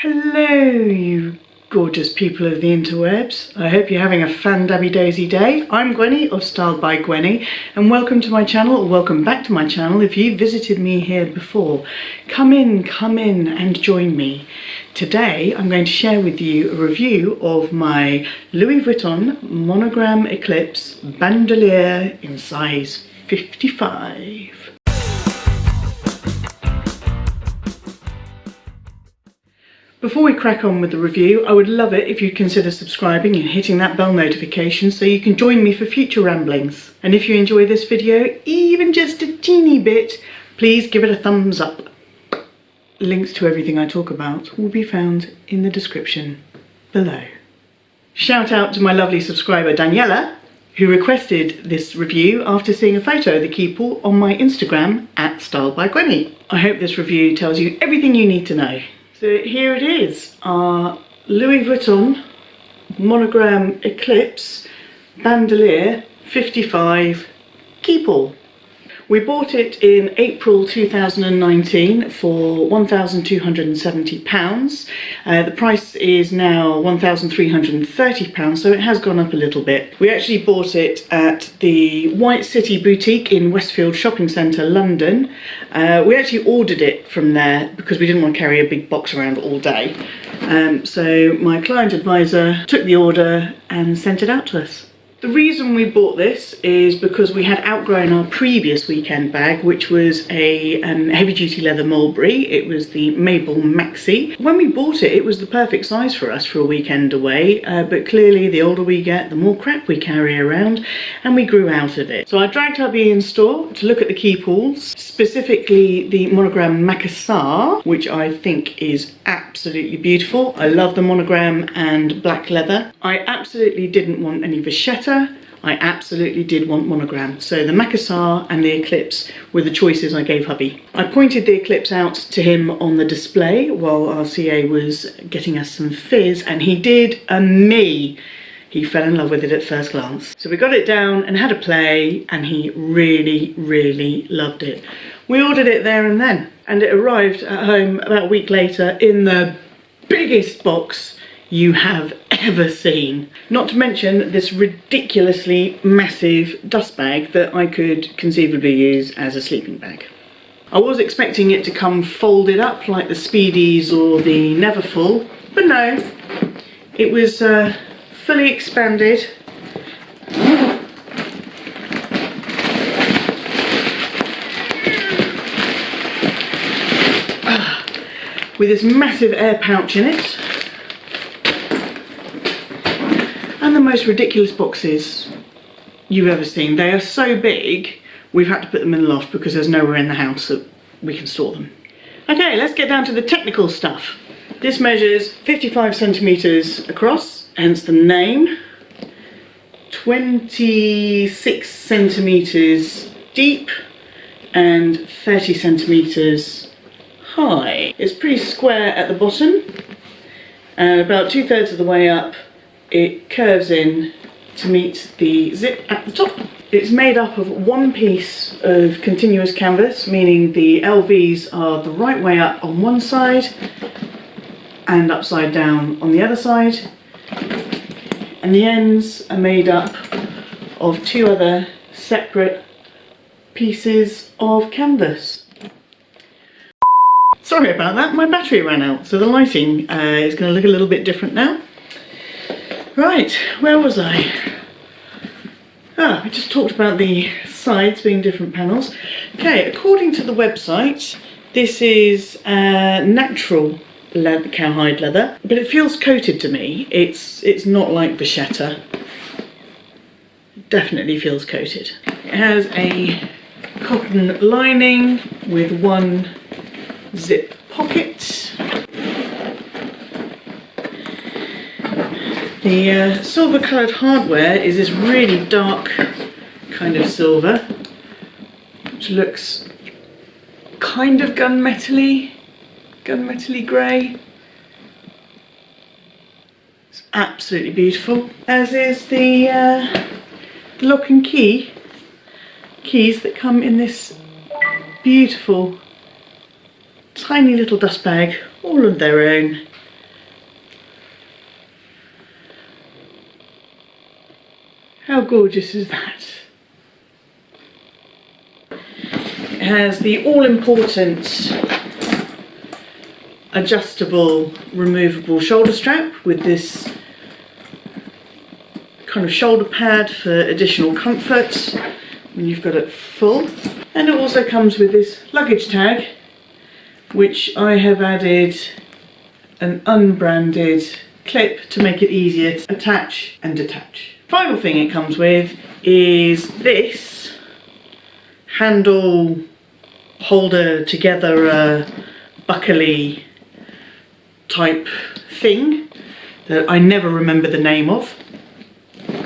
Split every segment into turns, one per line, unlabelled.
Hello, you gorgeous people of the interwebs. I hope you're having a fan-dabby-daisy day. I'm Gwenny of StyledByGwenny, and welcome to my channel, or welcome back to my channel if you visited me here before. Come in and join me. Today I'm going to share with you a review of my Louis Vuitton Monogram Eclipse Bandouliere in size 55. Before we crack on with the review, I would love it if you'd consider subscribing and hitting that bell notification so you can join me for future ramblings. And if you enjoy this video, even just a teeny bit, please give it a thumbs up. Links to everything I talk about will be found in the description below. Shout out to my lovely subscriber Daniela, who requested this review after seeing a photo of the Keepall on my Instagram at StyledByGwenny. I hope this review tells you everything you need to know. So here it is, our Louis Vuitton Monogram Eclipse Bandouliere 55 Keepall. We bought it in April 2019 for £1,270. The price is now £1,330, so it has gone up a little bit. We actually bought it at the White City Boutique in Westfield Shopping Centre, London. We actually ordered it from there because we didn't want to carry a big box around all day. So my client advisor took the order and sent it out to us. The reason we bought this is because we had outgrown our previous weekend bag, which was a heavy-duty leather mulberry. It was the Mabel Maxi. When we bought it, it was the perfect size for us for a weekend away, but clearly the older we get, the more crap we carry around, and we grew out of it. So I dragged hubby in store to look at the Keepalls, specifically the Monogram Macassar, which I think is absolutely beautiful. I love the monogram and black leather. I absolutely didn't want any vachetta. I absolutely did want monogram. So the Macassar and the Eclipse were the choices I gave hubby. I pointed the Eclipse out to him on the display while our CA was getting us some fizz, and he did me. He fell in love with it at first glance. So we got it down and had a play, and he really loved it. We ordered it there and then, and it arrived at home about a week later in the biggest box you have ever seen. Not to mention this ridiculously massive dust bag that I could conceivably use as a sleeping bag. I was expecting it to come folded up like the Speedies or the Neverfull, but no, it was fully expanded. With this massive air pouch in it. And the most ridiculous boxes you've ever seen. They are so big, we've had to put them in the loft because there's nowhere in the house that we can store them. Okay, let's get down to the technical stuff. This measures 55 centimetres across, hence the name, 26 centimetres deep, and 30 centimetres high. It's pretty square at the bottom, and about 2/3 of the way up it curves in to meet the zip at the top. It's made up of one piece of continuous canvas, meaning the LVs are the right way up on one side and upside down on the other side, and the ends are made up of two other separate pieces of canvas. Sorry about that, my battery ran out, so the lighting is going to look a little bit different now. Right, where was I? I just talked about the sides being different panels. Okay, according to the website, this is natural leather, cowhide leather, but it feels coated to me. It's not like vachetta. It definitely feels coated. It has a cotton lining with one zip pocket. The silver coloured hardware is this really dark kind of silver, which looks kind of gunmetal-y grey. It's absolutely beautiful, as is the lock and keys that come in this beautiful tiny little dust bag, all of their own. How gorgeous is that? It has the all-important adjustable, removable shoulder strap with this kind of shoulder pad for additional comfort when you've got it full. And it also comes with this luggage tag, which I have added an unbranded clip to make it easier to attach and detach. Final thing it comes with is this handle holder together buckly type thing that I never remember the name of. I'm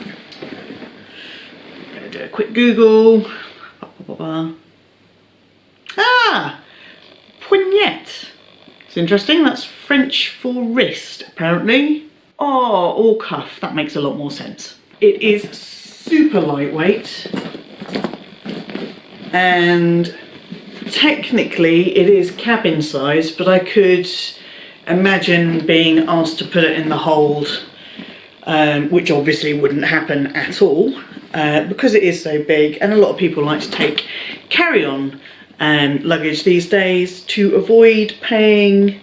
going to do a quick Google. Ah! Poignette. It's interesting, that's French for wrist apparently. Oh, or cuff, that makes a lot more sense. It is super lightweight and technically it is cabin size, but I could imagine being asked to put it in the hold, which obviously wouldn't happen at all because it is so big, and a lot of people like to take carry-on luggage these days to avoid paying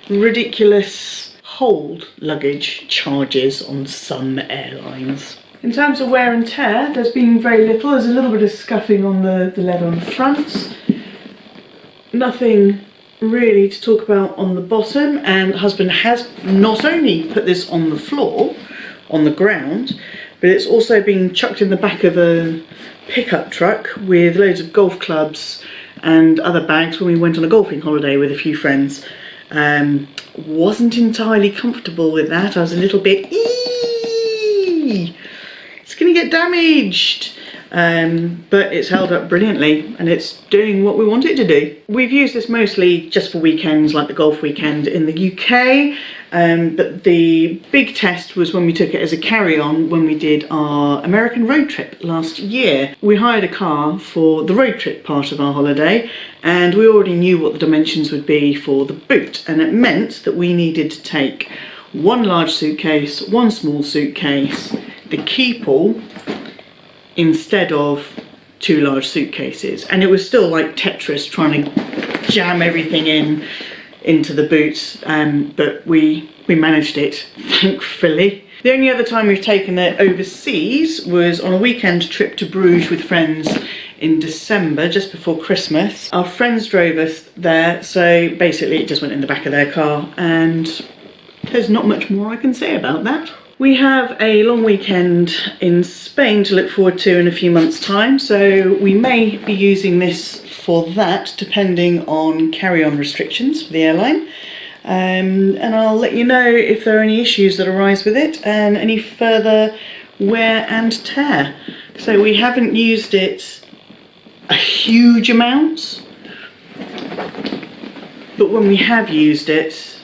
ridiculous hold luggage charges on some airlines. In terms of wear and tear, there's been very little. There's a little bit of scuffing on the leather on the front. Nothing really to talk about on the bottom, and husband has not only put this on the floor, on the ground, but it's also been chucked in the back of a pickup truck with loads of golf clubs and other bags when we went on a golfing holiday with a few friends. Wasn't entirely comfortable with that. I was a little bit, eeeeee, it's gonna get damaged. But it's held up brilliantly and it's doing what we want it to do. We've used this mostly just for weekends, like the golf weekend in the UK, but the big test was when we took it as a carry-on when we did our American road trip last year. We hired a car for the road trip part of our holiday, and we already knew what the dimensions would be for the boot, and it meant that we needed to take one large suitcase, one small suitcase, the Keepall, instead of two large suitcases, and it was still like Tetris trying to jam everything into the boot, but we managed it, thankfully. The only other time we've taken it overseas was on a weekend trip to Bruges with friends in December, just before Christmas. Our friends drove us there, so basically it just went in the back of their car, and there's not much more I can say about that. We have a long weekend in Spain to look forward to in a few months' time, so we may be using this for that, depending on carry-on restrictions for the airline. And I'll let you know if there are any issues that arise with it and any further wear and tear. So we haven't used it a huge amount, but when we have used it,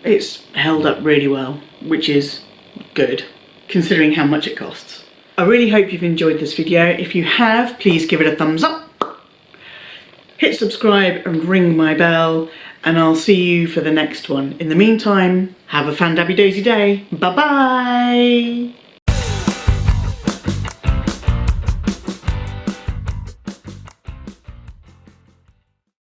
it's held up really well, which is good, considering how much it costs. I really hope you've enjoyed this video. If you have, please give it a thumbs up, hit subscribe and ring my bell, and I'll see you for the next one. In the meantime, have a fan-dabby-daisy day. Bye-bye!